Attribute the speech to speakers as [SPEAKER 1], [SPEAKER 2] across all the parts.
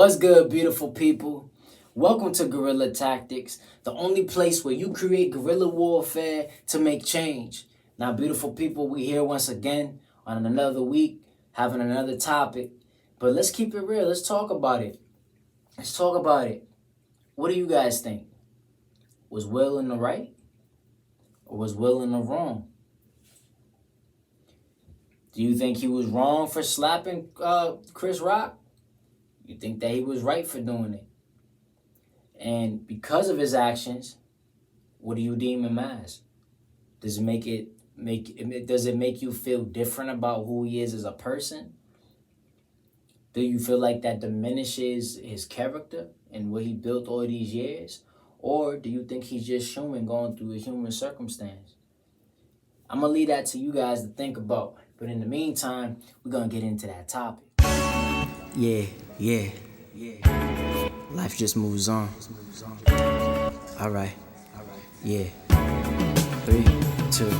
[SPEAKER 1] What's good, beautiful people? Welcome to Guerrilla Tactics, the only place where you create guerrilla warfare to make change. Now, beautiful people, we here once again on another week, having another topic. But let's keep it real. Let's talk about it. Let's talk about it. What do you guys think? Was Will in the right or was Will in the wrong? Do you think he was wrong for slapping Chris Rock? You think that he was right for doing it? And because of his actions, what do you deem him as? Does it make you feel different about who he is as a person? Do you feel like that diminishes his character and what he built all these years? Or do you think he's just human going through a human circumstance? I'm going to leave that to you guys to think about. But in the meantime, we're going to get into that topic. Yeah. Life just moves on. All right. Yeah. 3, 2.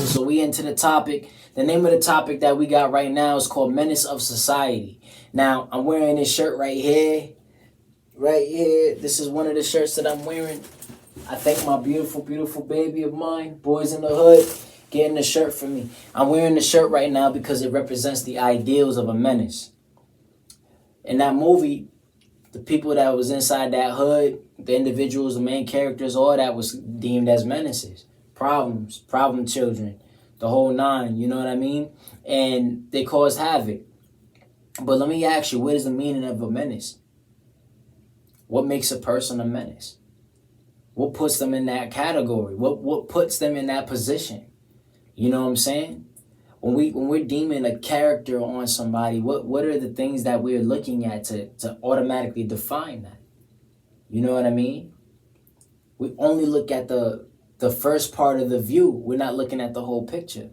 [SPEAKER 1] So we into the topic. The name of the topic that we got right now is called Menace of Society. Now, I'm wearing this shirt right here. Right here. This is one of the shirts that I'm wearing. I thank my beautiful, beautiful baby of mine, Boys in the Hood, getting the shirt for me. I'm wearing the shirt right now because it represents the ideals of a menace. In that movie, the people that was inside that hood, the individuals, the main characters, all that was deemed as menaces, problem children, the whole nine, you know what I mean? And they caused havoc. But let me ask you, what is the meaning of a menace? What makes a person a menace? What puts them in that category? What puts them in that position? You know what I'm saying? When we're deeming a character on somebody, what are the things that we're looking at to automatically define that? You know what I mean? We only look at the first part of the view. We're not looking at the whole picture.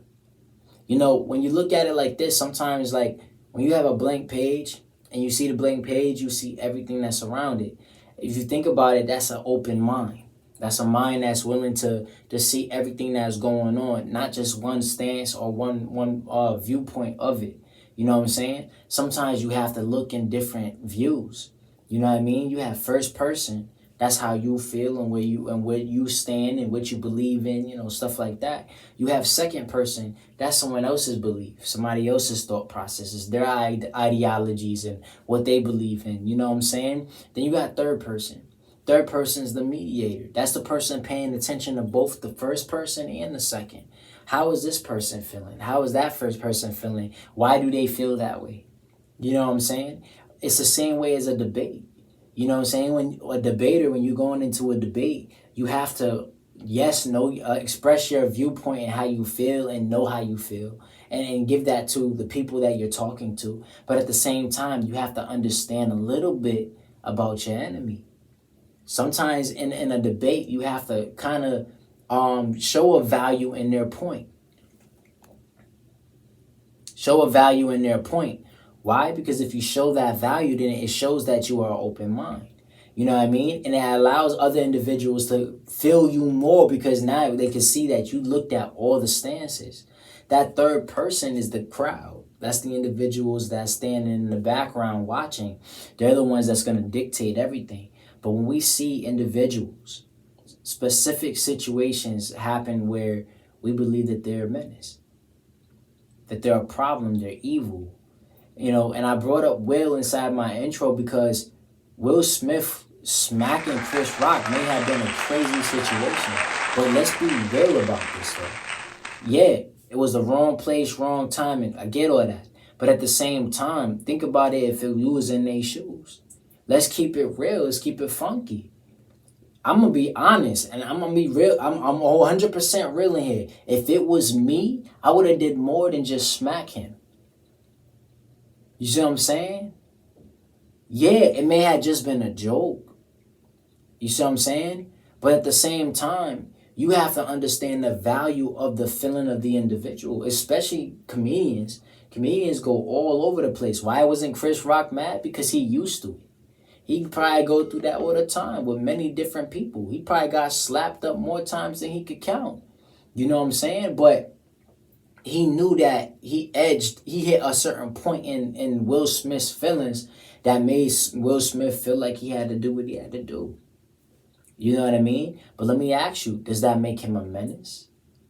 [SPEAKER 1] You know, when you look at it like this, sometimes like when you have a blank page and you see the blank page, you see everything that's around it. If you think about it, that's an open mind. That's a mind that's willing to see everything that's going on, not just one stance or one viewpoint of it. You know what I'm saying? Sometimes you have to look in different views. You know what I mean? You have first person. That's how you feel and where you stand and what you believe in, you know, stuff like that. You have second person. That's someone else's belief, somebody else's thought processes, their ideologies and what they believe in. You know what I'm saying? Then you got third person. Third person is the mediator. That's the person paying attention to both the first person and the second. How is this person feeling? How is that first person feeling? Why do they feel that way? You know what I'm saying? It's the same way as a debate. You know what I'm saying? When a debater, when you're going into a debate, you have to, express your viewpoint and how you feel and know how you feel and give that to the people that you're talking to. But at the same time, you have to understand a little bit about your enemy. Sometimes in a debate, you have to kind of show a value in their point. Show a value in their point. Why? Because if you show that value, then it shows that you are open mind. You know what I mean? And it allows other individuals to feel you more because now they can see that you looked at all the stances. That third person is the crowd. That's the individuals that stand in the background watching. They're the ones that's going to dictate everything. But when we see individuals, specific situations happen where we believe that they're a menace, that they're a problem, they're evil. You know, and I brought up Will inside my intro because Will Smith smacking Chris Rock may have been a crazy situation. But let's be real about this, though. Yeah, it was the wrong place, wrong timing. I get all that. But at the same time, think about it if you was in their shoes. Let's keep it real. Let's keep it funky. I'm going to be honest and I'm going to be real. I'm 100% real in here. If it was me, I would have did more than just smack him. You see what I'm saying? Yeah, it may have just been a joke. You see what I'm saying? But at the same time, you have to understand the value of the feeling of the individual, especially comedians. Comedians go all over the place. Why wasn't Chris Rock mad? Because he used to it. He probably go through that all the time with many different people. He probably got slapped up more times than he could count. You know what I'm saying? But he knew that he hit a certain point in Will Smith's feelings that made Will Smith feel like he had to do what he had to do. You know what I mean? But let me ask you, does that make him a menace?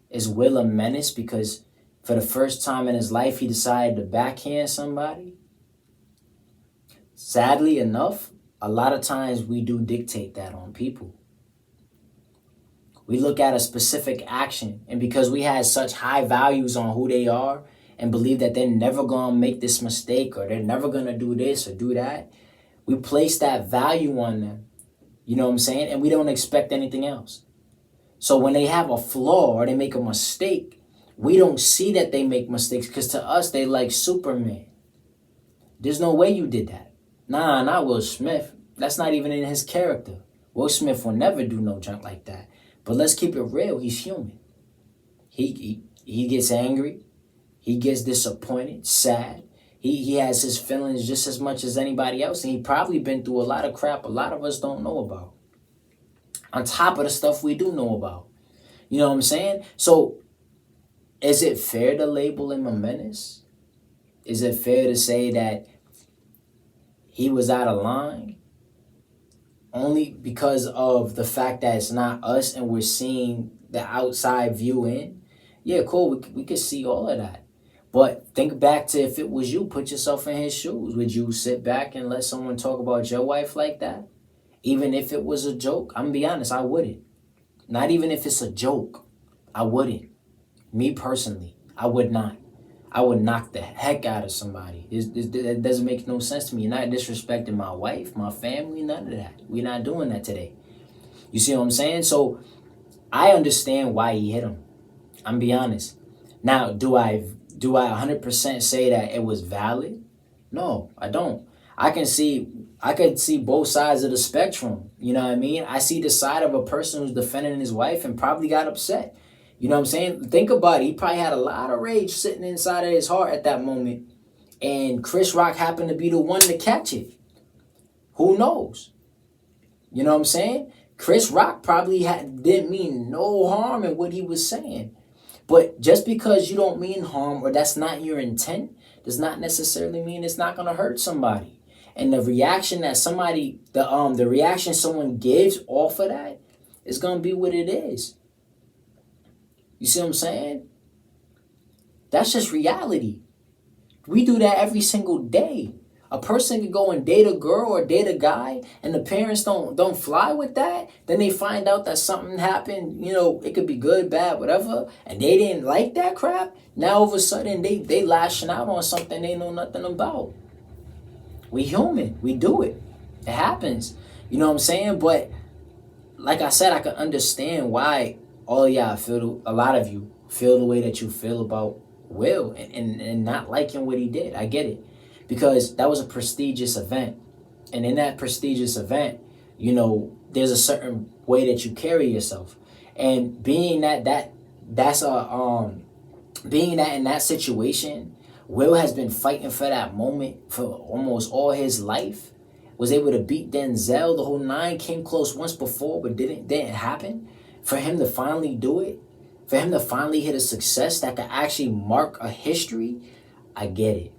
[SPEAKER 1] Is Will a menace because for the first time in his life he decided to backhand somebody? Sadly enough, a lot of times we do dictate that on people. We look at a specific action, and because we had such high values on who they are and believe that they're never going to make this mistake or they're never going to do this or do that, we place that value on them. You know what I'm saying? And we don't expect anything else. So when they have a flaw or they make a mistake, we don't see that they make mistakes because to us, they like Superman. There's no way you did that. Nah, not Will Smith. That's not even in his character. Will Smith will never do no junk like that. But let's keep it real. He's human. He gets angry. He gets disappointed, sad. He has his feelings just as much as anybody else. And he probably been through a lot of crap a lot of us don't know about. On top of the stuff we do know about. You know what I'm saying? So is it fair to label him a menace? Is it fair to say that he was out of line? Only because of the fact that it's not us and we're seeing the outside view in? Yeah, cool. We could see all of that. But think back to if it was you, put yourself in his shoes. Would you sit back and let someone talk about your wife like that? Even if it was a joke? I'm going to be honest, I wouldn't. Not even if it's a joke. I wouldn't. Me personally, I would not. I would knock the heck out of somebody. It doesn't make no sense to me. You're not disrespecting my wife, my family, none of that. We're not doing that today. You see what I'm saying? So I understand why he hit him. I'm be honest. Now, do I 100% say that it was valid? No, I don't. I could see both sides of the spectrum. You know what I mean? I see the side of a person who's defending his wife and probably got upset. You know what I'm saying? Think about it. He probably had a lot of rage sitting inside of his heart at that moment. And Chris Rock happened to be the one to catch it. Who knows? You know what I'm saying? Chris Rock probably didn't mean no harm in what he was saying. But just because you don't mean harm or that's not your intent does not necessarily mean it's not going to hurt somebody. And the reaction that the reaction someone gives off of that is going to be what it is. You see what I'm saying? That's just reality. We do that every single day. A person could go and date a girl or date a guy and the parents don't fly with that. Then they find out that something happened, you know, it could be good, bad, whatever. And they didn't like that crap. Now all of a sudden they lashing out on something they know nothing about. We human. We do it. It happens. You know what I'm saying? But like I said, I can understand why all y'all a lot of you feel the way that you feel about Will and not liking what he did. I get it. Because that was a prestigious event. And in that prestigious event, you know, there's a certain way that you carry yourself. And being that in that situation, Will has been fighting for that moment for almost all his life. Was able to beat Denzel, the whole nine, came close once before, but didn't happen. For him to finally do it, for him to finally hit a success that could actually mark a history, I get it.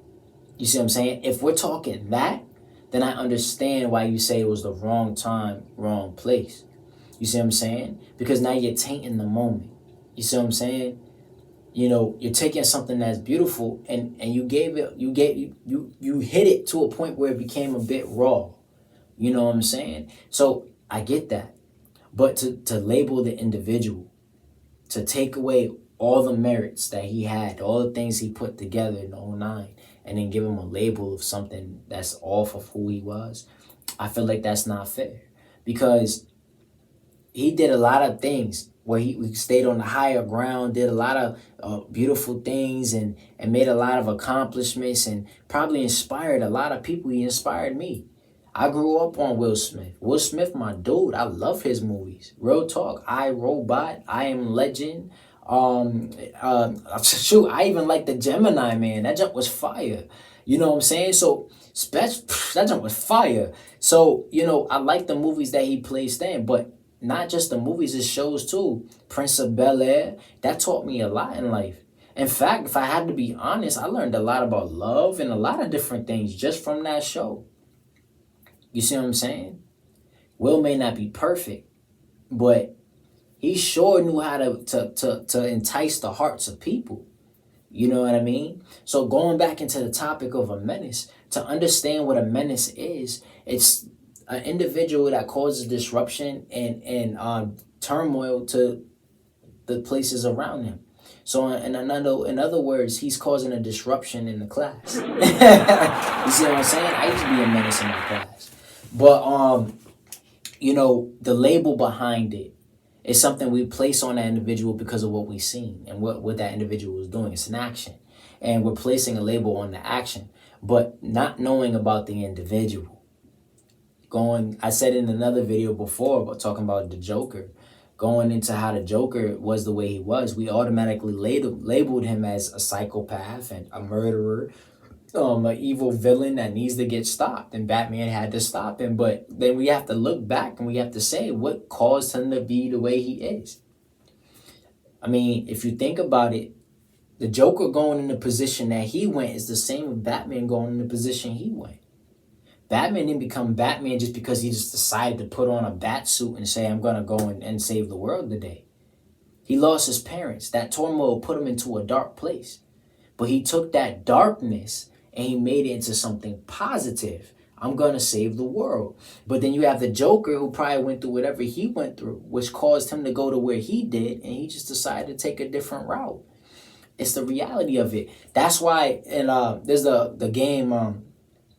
[SPEAKER 1] You see what I'm saying? If we're talking that, then I understand why you say it was the wrong time, wrong place. You see what I'm saying? Because now you're tainting the moment. You see what I'm saying? You know, you're taking something that's beautiful and you hit it to a point where it became a bit raw. You know what I'm saying? So I get that. But to label the individual, to take away all the merits that he had, all the things he put together in 09, and then give him a label of something that's off of who he was, I feel like that's not fair. Because he did a lot of things where he stayed on the higher ground, did a lot of beautiful things and made a lot of accomplishments and probably inspired a lot of people. He inspired me. I grew up on Will Smith. Will Smith, my dude. I love his movies. Real talk. I, Robot. I Am Legend. Shoot, I even like the Gemini Man. That jump was fire. You know what I'm saying? So that jump was fire. So, you know, I like the movies that he placed in, but not just the movies, his shows too. Prince of Bel-Air, that taught me a lot in life. In fact, if I had to be honest, I learned a lot about love and a lot of different things just from that show. You see what I'm saying? Will may not be perfect, but he sure knew how to entice the hearts of people. You know what I mean? So going back into the topic of a menace, to understand what a menace is, it's an individual that causes disruption and turmoil to the places around him. So in other words, he's causing a disruption in the class. You see what I'm saying? I used to be a menace in my class. But the label behind it is something we place on that individual because of what we've seen and what that individual is doing. It's an action. And we're placing a label on the action, but not knowing about the individual. I said in another video before about talking about the Joker, going into how the Joker was the way he was, we automatically labeled him as a psychopath and a murderer, an evil villain that needs to get stopped, and Batman had to stop him. But then we have to look back and we have to say what caused him to be the way he is. I mean, if you think about it, the Joker going in the position that he went is the same with Batman going in the position he went. Batman didn't become Batman just because he just decided to put on a bat suit and say, I'm going to go and save the world today. He lost his parents. That turmoil put him into a dark place. But he took that darkness and he made it into something positive. I'm going to save the world. But then you have the Joker who probably went through whatever he went through, which caused him to go to where he did, and he just decided to take a different route. It's the reality of it. That's why there's the game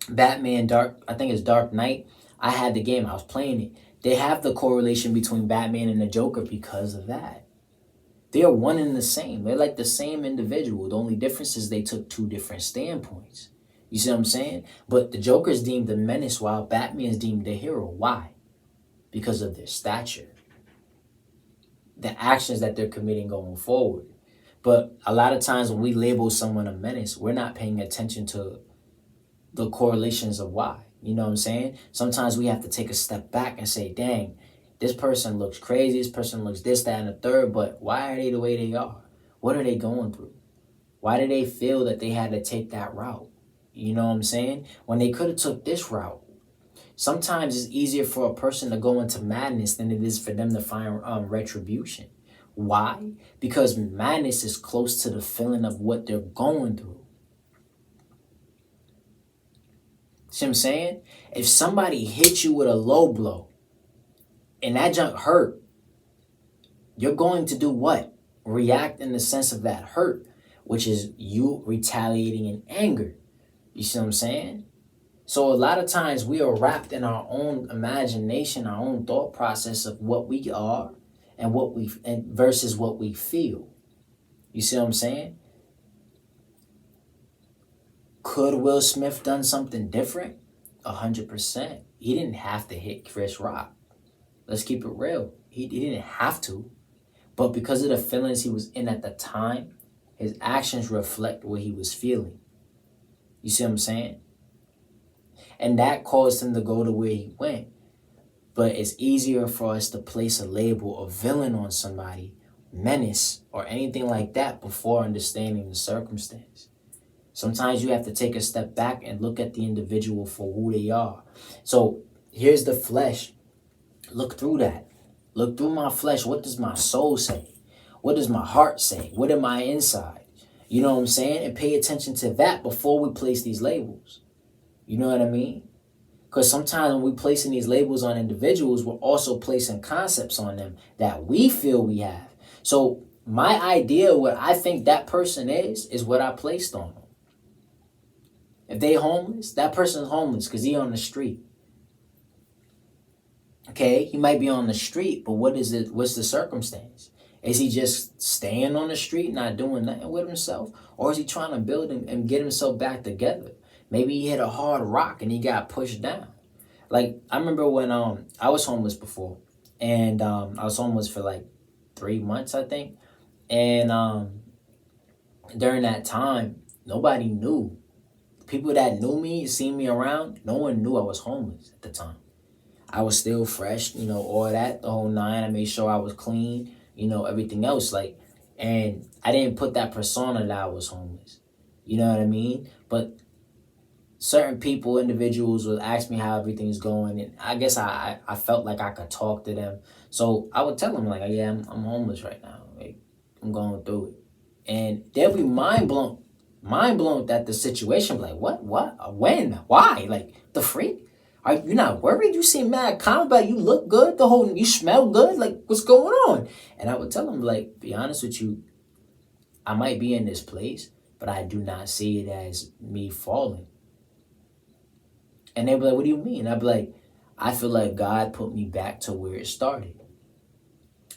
[SPEAKER 1] Batman I think it's Dark Knight. I had the game. I was playing it. They have the correlation between Batman and the Joker because of that. They are one and the same. They're like the same individual. The only difference is they took two different standpoints. You see what I'm saying? But the Joker is deemed a menace while Batman is deemed a hero. Why? Because of their stature. The actions that they're committing going forward. But a lot of times when we label someone a menace, we're not paying attention to the correlations of why. You know what I'm saying? Sometimes we have to take a step back and say, dang, this person looks crazy, this person looks this, that, and the third, but why are they the way they are? What are they going through? Why did they feel that they had to take that route? You know what I'm saying? When they could have took this route. Sometimes it's easier for a person to go into madness than it is for them to find retribution. Why? Because madness is close to the feeling of what they're going through. See what I'm saying? If somebody hits you with a low blow and that junk hurt, you're going to do what? React in the sense of that hurt, which is you retaliating in anger. You see what I'm saying? So a lot of times we are wrapped in our own imagination, our own thought process of what we are and versus what we feel. You see what I'm saying? Could Will Smith done something different? 100%. He didn't have to hit Chris Rock. Let's keep it real. He didn't have to. But because of the feelings he was in at the time, his actions reflect what he was feeling. You see what I'm saying? And that caused him to go to where he went. But it's easier for us to place a label of villain on somebody, menace, or anything like that before understanding the circumstance. Sometimes you have to take a step back and look at the individual for who they are. So here's the flesh. Look through that. Look through my flesh. What does my soul say? What does my heart say? What am I inside? You know what I'm saying? And pay attention to that before we place these labels. You know what I mean? Because sometimes when we're placing these labels on individuals, we're also placing concepts on them that we feel we have. So my idea, what I think that person is what I placed on them. If they homeless, that person's homeless because he on the street. Okay, he might be on the street, but what is it? What's the circumstance? Is he just staying on the street, not doing nothing with himself? Or is he trying to build and get himself back together? Maybe he hit a hard rock and he got pushed down. Like, I remember when I was homeless before. And I was homeless for like 3 months, I think. And during that time, nobody knew. People that knew me, seen me around, no one knew I was homeless at the time. I was still fresh, all that, the whole nine. I made sure I was clean, everything else. And I didn't put that persona that I was homeless. You know what I mean? But certain people, individuals would ask me how everything's going, and I guess I felt like I could talk to them. So I would tell them like, yeah, I'm homeless right now. Like, I'm going through it. And they'll be mind blown at the situation. Like, what, when, why? Like, the freak? Are you not worried? You seem mad calm about it. You look good. You smell good. Like, what's going on? And I would tell them, like, be honest with you, I might be in this place, but I do not see it as me falling. And they'd be like, what do you mean? I'd be like, I feel like God put me back to where it started.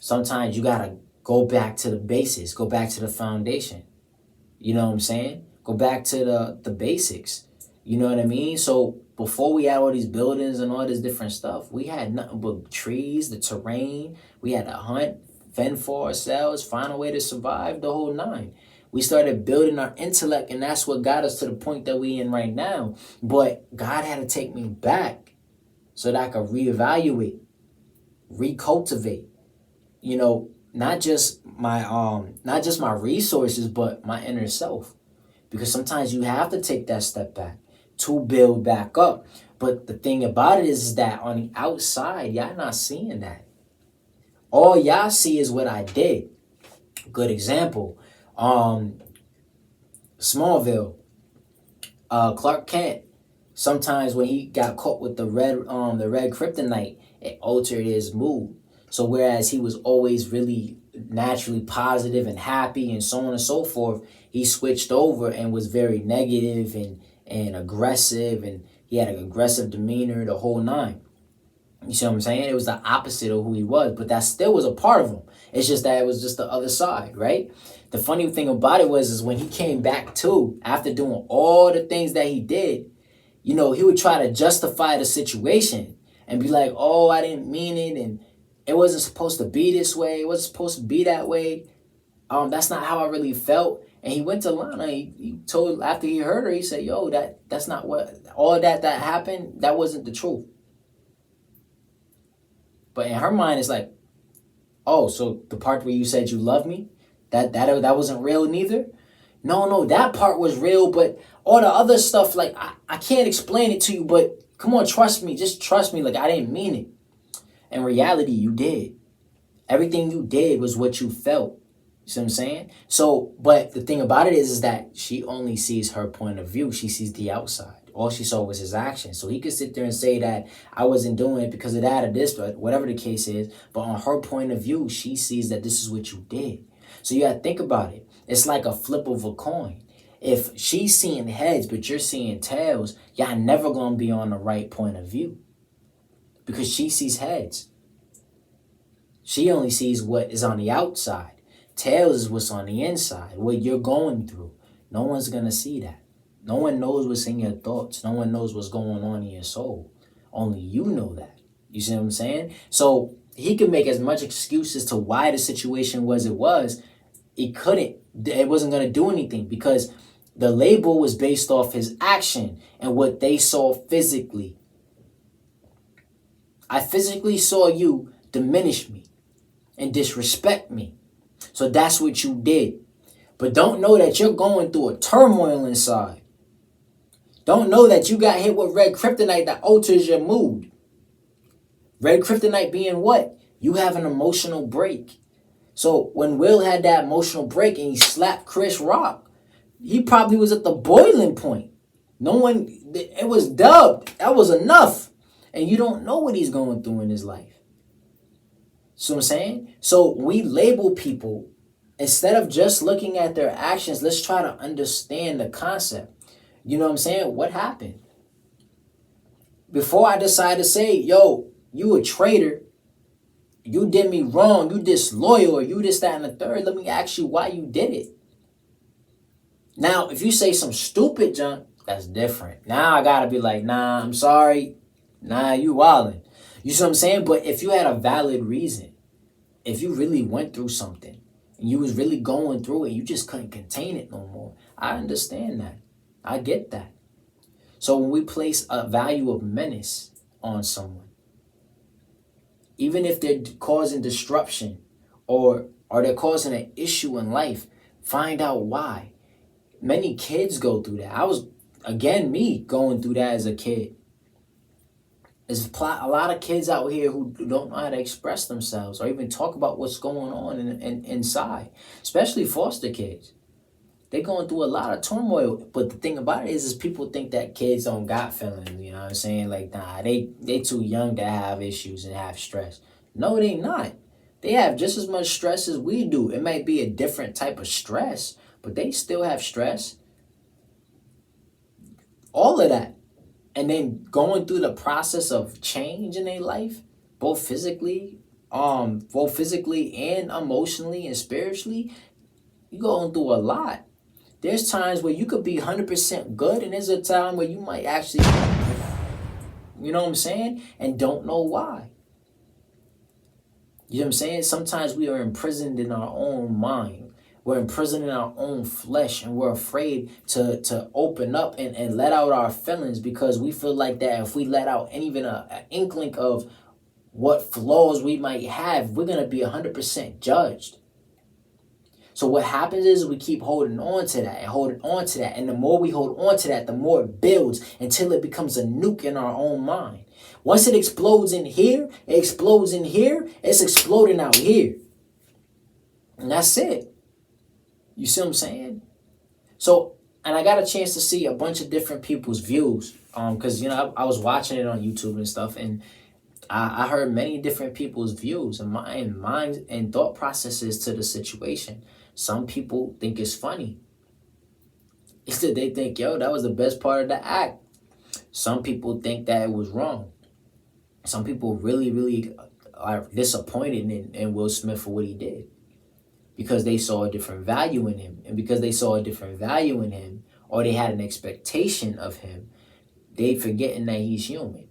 [SPEAKER 1] Sometimes you gotta go back to the basis, go back to the foundation. You know what I'm saying? Go back to the basics. You know what I mean? So before we had all these buildings and all this different stuff, we had nothing but trees, the terrain. We had to hunt, fend for ourselves, find a way to survive, the whole nine. We started building our intellect, and that's what got us to the point that we in right now. But God had to take me back so that I could reevaluate, recultivate, you know, not just my resources, but my inner self. Because sometimes you have to take that step back to build back up. But the thing about it is that on the outside, y'all not seeing that. All y'all see is what I did. Good example. Smallville, Clark Kent, sometimes when he got caught with the red kryptonite, it altered his mood. So whereas he was always really naturally positive and happy and so on and so forth, he switched over and was very negative and aggressive, and he had an aggressive demeanor, the whole nine. You see what I'm saying? It was the opposite of who he was, but that still was a part of him. It's just that it was just the other side, right? The funny thing about it is when he came back to, after doing all the things that he did, you know, he would try to justify the situation and be like, oh, I didn't mean it, and it wasn't supposed to be this way, it wasn't supposed to be that way. That's not how I really felt. And he went to Lana, he told, after he heard her, he said, yo, that's not what, all that happened, that wasn't the truth. But in her mind, it's like, oh, so the part where you said you love me, that wasn't real neither? No, that part was real, but all the other stuff, like, I can't explain it to you, but come on, trust me, just trust me, like, I didn't mean it. In reality, you did. Everything you did was what you felt. You see what I'm saying? So, but the thing about it is that she only sees her point of view. She sees the outside. All she saw was his actions. So he could sit there and say that I wasn't doing it because of that or this, but whatever the case is. But on her point of view, she sees that this is what you did. So you got to think about it. It's like a flip of a coin. If she's seeing heads, but you're seeing tails, y'all never going to be on the right point of view. Because she sees heads. She only sees what is on the outside. Tails is what's on the inside, what you're going through. No one's going to see that. No one knows what's in your thoughts. No one knows what's going on in your soul. Only you know that. You see what I'm saying? So he could make as much excuses to why the situation was it was. He couldn't. It wasn't going to do anything because the label was based off his action and what they saw physically. I physically saw you diminish me and disrespect me. So that's what you did. But don't know that you're going through a turmoil inside. Don't know that you got hit with red kryptonite that alters your mood. Red kryptonite being what? You have an emotional break. So when Will had that emotional break and he slapped Chris Rock, he probably was at the boiling point. It was dubbed. That was enough. And you don't know what he's going through in his life. See what I'm saying? So we label people, instead of just looking at their actions, let's try to understand the concept. You know what I'm saying? What happened? Before I decide to say, yo, you a traitor, you did me wrong, you disloyal, or you this, that, and the third, let me ask you why you did it. Now, if you say some stupid junk, that's different. Now I gotta be like, nah, I'm sorry. Nah, you wildin'. You see what I'm saying? But if you had a valid reason, if you really went through something, and you was really going through it, you just couldn't contain it no more, I understand that. I get that. So when we place a value of menace on someone, even if they're causing disruption or they're causing an issue in life, find out why. Many kids go through that. again, me going through that as a kid. There's a lot of kids out here who don't know how to express themselves or even talk about what's going on inside, especially foster kids. They're going through a lot of turmoil. But the thing about it is people think that kids don't got feelings. You know what I'm saying? Like, nah, they too young to have issues and have stress. No, they not. They have just as much stress as we do. It might be a different type of stress, but they still have stress. All of that. And then going through the process of change in their life, both physically and emotionally and spiritually, you're going through a lot. There's times where you could be 100% good, and there's a time where you might actually, you know what I'm saying, and don't know why. You know what I'm saying? Sometimes we are imprisoned in our own mind. We're imprisoned in our own flesh, and we're afraid to open up and let out our feelings, because we feel like that if we let out even an inkling of what flaws we might have, we're going to be 100% judged. So what happens is we keep holding on to that and holding on to that. And the more we hold on to that, the more it builds until it becomes a nuke in our own mind. Once it explodes in here, it explodes in here, it's exploding out here. And that's it. You see what I'm saying? So, and I got a chance to see a bunch of different people's views. Because, you know, I was watching it on YouTube and stuff, and I heard many different people's views and minds and thought processes to the situation. Some people think it's funny. They think, yo, that was the best part of the act. Some people think that it was wrong. Some people really, really are disappointed in Will Smith for what he did, because they saw a different value in him. And because they saw a different value in him, or they had an expectation of him, they forgetting that he's human.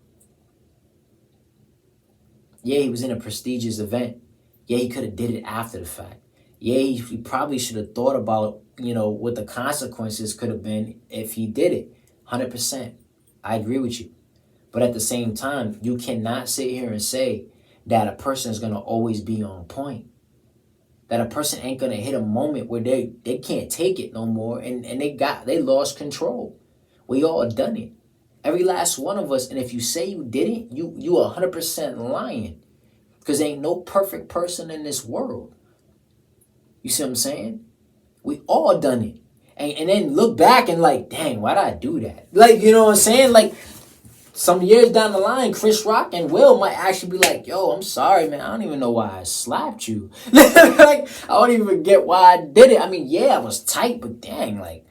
[SPEAKER 1] Yeah, he was in a prestigious event. Yeah, he could have did it after the fact. Yeah, he probably should have thought about, you know, what the consequences could have been if he did it. 100%. I agree with you. But at the same time, you cannot sit here and say that a person is going to always be on point. That a person ain't going to hit a moment where they can't take it no more, and they lost control. We all done it. Every last one of us. And if you say you didn't, you are 100% lying. Because ain't no perfect person in this world. You see what I'm saying? We all done it. And then look back and like, dang, why did I do that? Like, you know what I'm saying? Like, some years down the line, Chris Rock and Will might actually be like, yo, I'm sorry, man. I don't even know why I slapped you. Like, I don't even get why I did it. I mean, yeah, I was tight, but dang, like,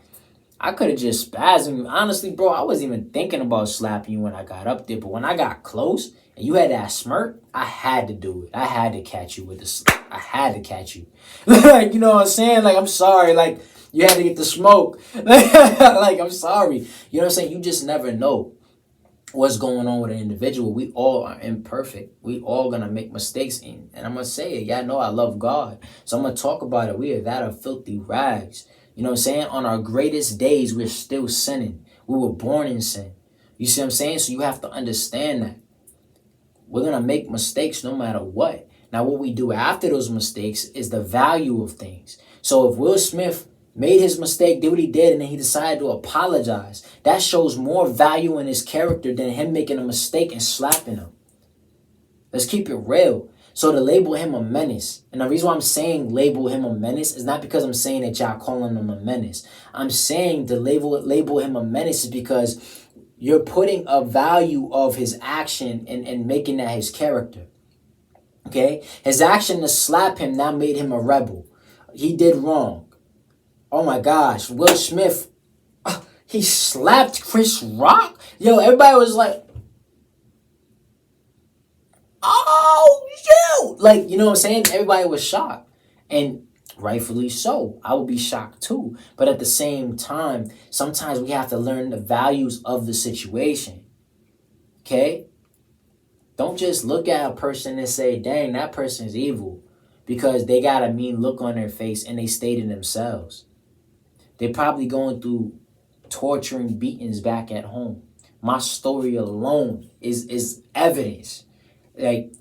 [SPEAKER 1] I could have just spasmed you. Honestly, bro, I wasn't even thinking about slapping you when I got up there. But when I got close and you had that smirk, I had to do it. I had to catch you with the slap. I had to catch you. Like, you know what I'm saying? Like, I'm sorry. Like, you had to get the smoke. Like, I'm sorry. You know what I'm saying? You just never know what's going on with an individual. We all are imperfect. We all gonna make mistakes. And I'm gonna say it. Y'all know I love God. So I'm gonna talk about it. We are that of filthy rags. You know what I'm saying? On our greatest days, we're still sinning. We were born in sin. You see what I'm saying? So you have to understand that. We're going to make mistakes no matter what. Now, what we do after those mistakes is the value of things. So if Will Smith made his mistake, did what he did, and then he decided to apologize, that shows more value in his character than him making a mistake and slapping him. Let's keep it real. So to label him a menace, and the reason why I'm saying label him a menace is not because I'm saying that y'all calling him a menace. I'm saying to label him a menace is because you're putting a value of his action and making that his character. Okay? His action to slap him now made him a rebel. He did wrong. Oh my gosh. Will Smith, he slapped Chris Rock? Yo, everybody was like, oh, shoot! Like, you know what I'm saying? Everybody was shocked. And rightfully so. I would be shocked too. But at the same time, sometimes we have to learn the values of the situation. Okay? Don't just look at a person and say, dang, that person's evil, because they got a mean look on their face and they stayed in themselves. They're probably going through torturing beatings back at home. My story alone is evidence. Like,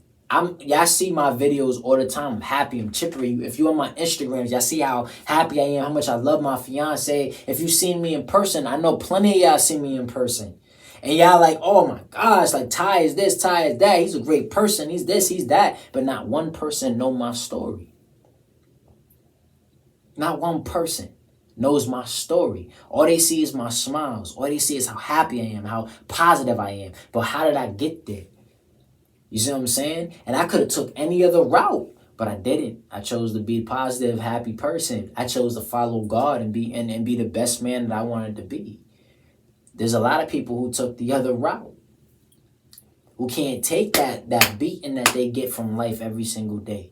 [SPEAKER 1] Y'all see my videos all the time. I'm happy, I'm chipper. If you on my Instagrams, y'all see how happy I am, how much I love my fiance. If you seen me in person, I know plenty of y'all see me in person. And y'all like, oh my gosh, like Ty is this, Ty is that. He's a great person. He's this, he's that. But not one person know my story. Not one person knows my story. All they see is my smiles. All they see is how happy I am, how positive I am. But how did I get there? You see what I'm saying? And I could have took any other route, but I didn't. I chose to be a positive, happy person. I chose to follow God and be the best man that I wanted to be. There's a lot of people who took the other route, who can't take that beating that they get from life every single day.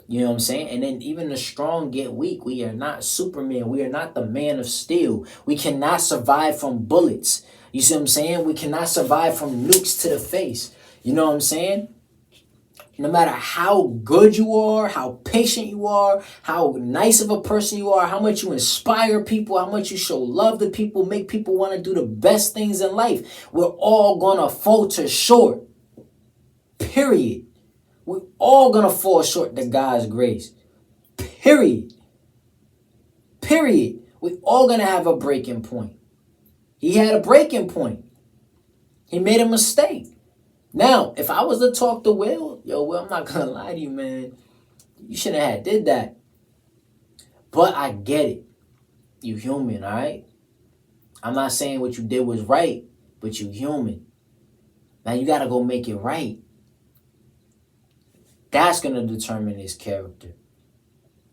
[SPEAKER 1] You know what I'm saying? And then even the strong get weak. We are not Superman. We are not the man of steel. We cannot survive from bullets. You see what I'm saying? We cannot survive from nukes to the face. You know what I'm saying? No matter how good you are, how patient you are, how nice of a person you are, how much you inspire people, how much you show love to people, make people want to do the best things in life, we're all going to falter short. Period. We're all going to fall short to God's grace. Period. Period. We're all going to have a breaking point. He had a breaking point. He made a mistake. Now, if I was to talk to Will, Will, I'm not going to lie to you, man. You shouldn't have did that. But I get it. You human, all right? I'm not saying what you did was right, but you human. Now, you got to go make it right. That's going to determine his character.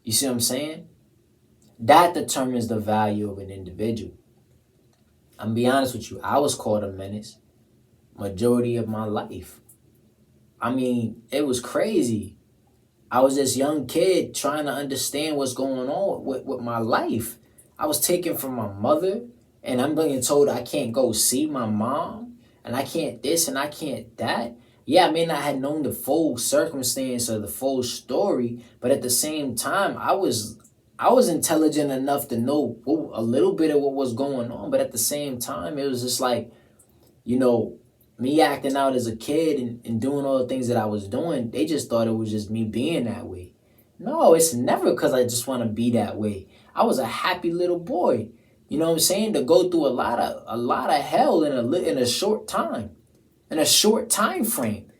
[SPEAKER 1] You see what I'm saying? That determines the value of an individual. I'm going to be honest with you. I was called a menace majority of my life. I mean, it was crazy. I was this young kid trying to understand what's going on with my life. I was taken from my mother, and I'm being told I can't go see my mom, and I can't this and I can't that. Yeah, I may not have known the full circumstance or the full story, but at the same time, I was intelligent enough to know a little bit of what was going on. But at the same time, it was just like, me acting out as a kid and doing all the things that I was doing, they just thought it was just me being that way. No, it's never because I just want to be that way. I was a happy little boy. You know what I'm saying? To go through a lot of hell in a short time. In a short time frame.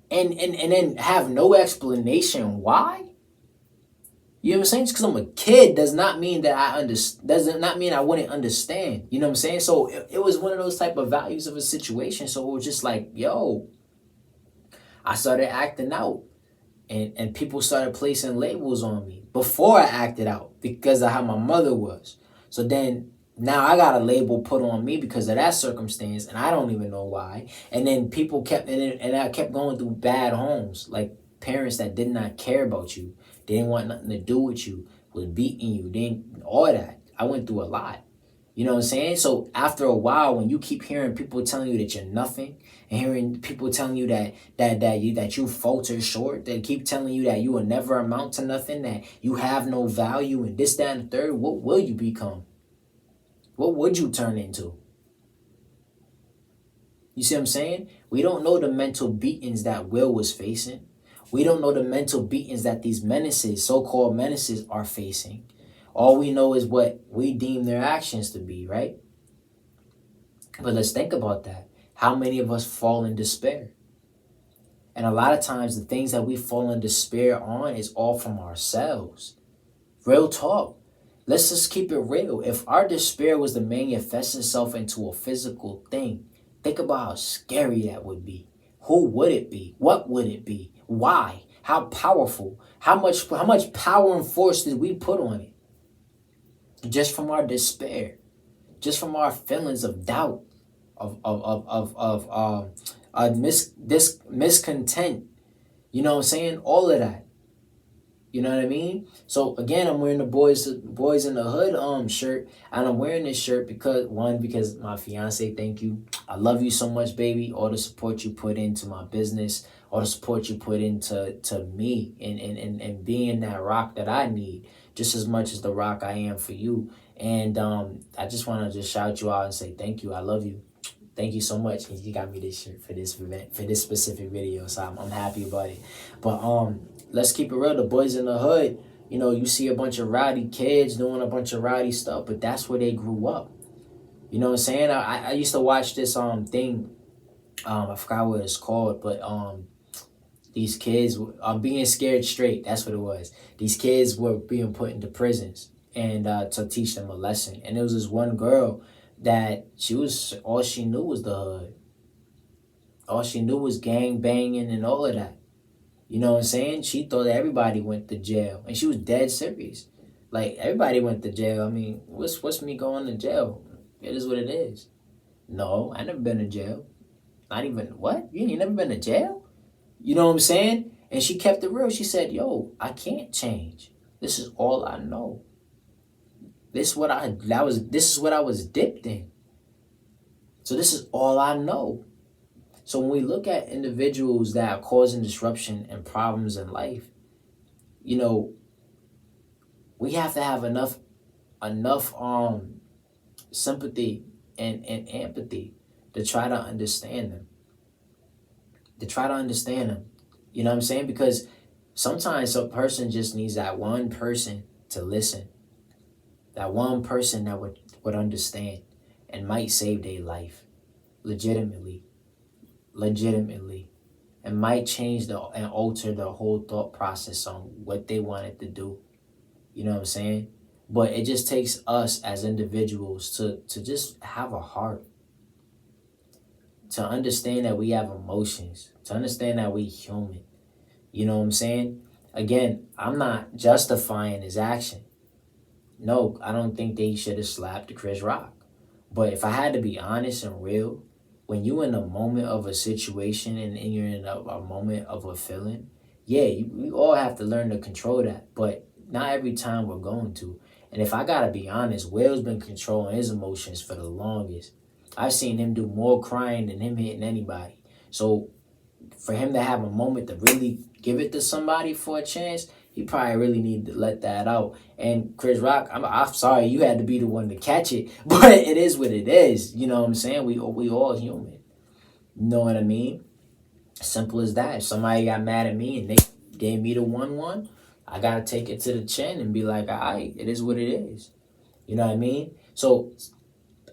[SPEAKER 1] And then have no explanation why? You know what I'm saying? Just because I'm a kid does not mean that does not mean I wouldn't understand. You know what I'm saying? So it was one of those type of values of a situation. So it was just like, I started acting out. And people started placing labels on me before I acted out because of how my mother was. So then now I got a label put on me because of that circumstance, and I don't even know why. And then people and I kept going through bad homes, like parents that did not care about you. They didn't want nothing to do with you, was beating you, all that. I went through a lot. You know what I'm saying? So after a while, when you keep hearing people telling you that you're nothing, and hearing people telling you that you falter short, they keep telling you that you will never amount to nothing, that you have no value, and this, that, and the third, what will you become? What would you turn into? You see what I'm saying? We don't know the mental beatings that Will was facing. We don't know the mental beatings that these menaces, so-called menaces, are facing. All we know is what we deem their actions to be, right? But let's think about that. How many of us fall in despair? And a lot of times the things that we fall in despair on is all from ourselves. Real talk. Let's just keep it real. If our despair was to manifest itself into a physical thing, think about how scary that would be. Who would it be? What would it be? Why? How powerful? How much power and force did we put on it? Just from our despair, just from our feelings of doubt, miscontent. You know what I'm saying? All of that. You know what I mean? So again, I'm wearing the boys in the hood shirt, and I'm wearing this shirt because my fiance, thank you. I love you so much, baby. All the support you put into my business, all the support you put into me and being that rock that I need, just as much as the rock I am for you. And I just want to just shout you out and say thank you. I love you. Thank you so much. You got me this shirt for this event, for this specific video, so I'm happy about it. But let's keep it real. The boys in the hood, you know, you see a bunch of rowdy kids doing a bunch of rowdy stuff, but that's where they grew up. You know what I'm saying? I used to watch this thing. I forgot what it's called, but these kids being scared straight. That's what it was. These kids were being put into prisons and to teach them a lesson. And there was this one girl that all she knew was the hood. All she knew was gang banging and all of that. You know what I'm saying? She thought everybody went to jail, and she was dead serious. Like, everybody went to jail. I mean, what's me going to jail? It is what it is. No, I never been to jail. Not even, what? You ain't never been to jail? You know what I'm saying? And she kept it real. She said, yo, I can't change. This is all I know. This is what I was dipped in. So this is all I know. So when we look at individuals that are causing disruption and problems in life, you know, we have to have enough sympathy and empathy to try to understand them. You know what I'm saying? Because sometimes a person just needs that one person to listen. That one person that would understand and might save their life. Legitimately. And might change and alter the whole thought process on what they wanted to do. You know what I'm saying? But it just takes us as individuals to just have a heart. To understand that we have emotions. To understand that we human. You know what I'm saying? Again, I'm not justifying his action. No, I don't think they should have slapped Chris Rock. But if I had to be honest and real, when you're in a moment of a situation and you're in a moment of a feeling, yeah, we all have to learn to control that. But not every time we're going to. And if I gotta be honest, Will's been controlling his emotions for the longest. I've seen him do more crying than him hitting anybody. So for him to have a moment to really give it to somebody for a chance, he probably really needed to let that out. And Chris Rock, I'm sorry you had to be the one to catch it, but it is what it is. You know what I'm saying? We all human. You know what I mean? Simple as that. If somebody got mad at me and they gave me the 1-1, I gotta take it to the chin and be like, all right, it is what it is. You know what I mean? So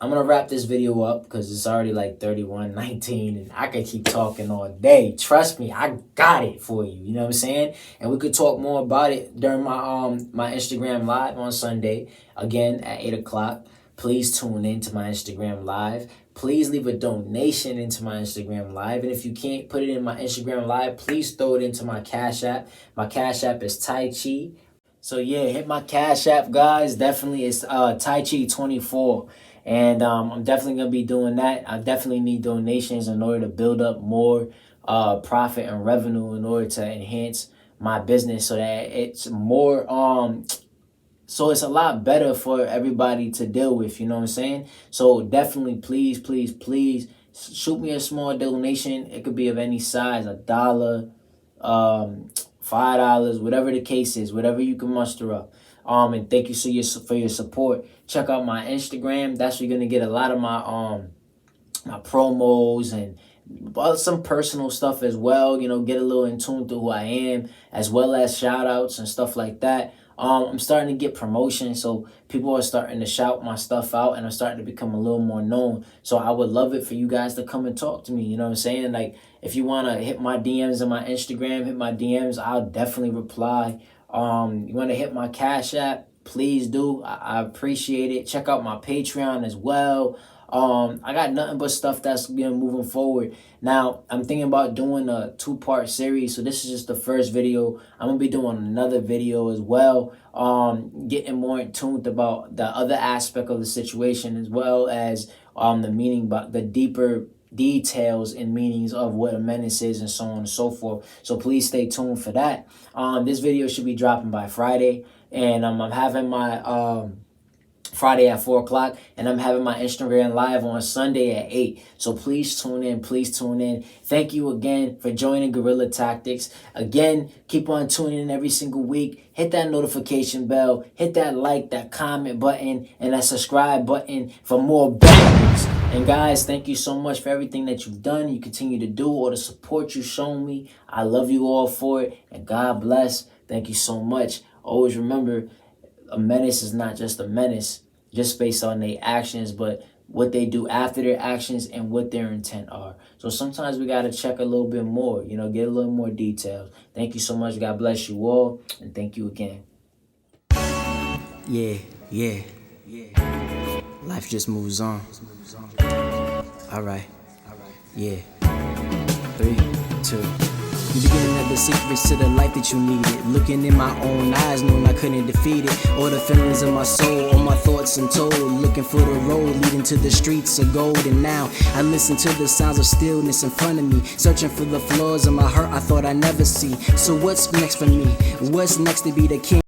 [SPEAKER 1] I'm going to wrap this video up because it's already like 31:19 and I could keep talking all day. Trust me, I got it for you. You know what I'm saying? And we could talk more about it during my Instagram live on Sunday, again at 8 o'clock. Please tune in to my Instagram live. Please leave a donation into my Instagram live. And if you can't put it in my Instagram live, please throw it into my Cash App. My Cash App is Tychee. So yeah, hit my Cash App, guys. Definitely, it's Tychee24. And I'm definitely going to be doing that. I definitely need donations in order to build up more profit and revenue in order to enhance my business so that it's more, so it's a lot better for everybody to deal with, you know what I'm saying? So definitely, please shoot me a small donation. It could be of any size, $1, $5, whatever the case is, whatever you can muster up. And thank you for your support. Check out my Instagram. That's where you're gonna get a lot of my my promos and some personal stuff as well. You know, get a little in tune to who I am, as well as shout outs and stuff like that. I'm starting to get promotion, so people are starting to shout my stuff out, and I'm starting to become a little more known. So I would love it for you guys to come and talk to me. You know what I'm saying? Like, if you want to hit my DMs on my Instagram, hit my DMs, I'll definitely reply. You want to hit my Cash App, please do. I appreciate it. Check out my Patreon as well. I got nothing but stuff that's moving forward. Now, I'm thinking about doing a 2-part series. So this is just the first video. I'm going to be doing another video as well. Getting more in tune about the other aspect of the situation, as well as the meaning, but the deeper details and meanings of what a menace is, and so on and so forth. So please stay tuned for that. This video should be dropping by Friday, and I'm having my Friday at 4 o'clock, and I'm having my Instagram live on Sunday at 8. So please tune in. Thank you again for joining Guerrilla Tactics. Again, keep on tuning in every single week. Hit that notification bell, hit that like, that comment button, and that subscribe button for more battles. And guys, thank you so much for everything that you've done, you continue to do, all the support you've shown me. I love you all for it, and God bless. Thank you so much. Always remember, a menace is not just a menace just based on their actions, but what they do after their actions and what their intent are. So sometimes we got to check a little bit more, get a little more details. Thank you so much. God bless you all, and thank you again. Yeah. Life just moves on. All right. Yeah. 3, 2. The beginning of the secrets to the life that you needed. Looking in my own eyes, knowing I couldn't defeat it. All the feelings of my soul, all my thoughts untold. Looking for the road leading to the streets of gold. And now I listen to the sounds of stillness in front of me. Searching for the flaws in my heart I thought I'd never see. So what's next for me? What's next to be the king?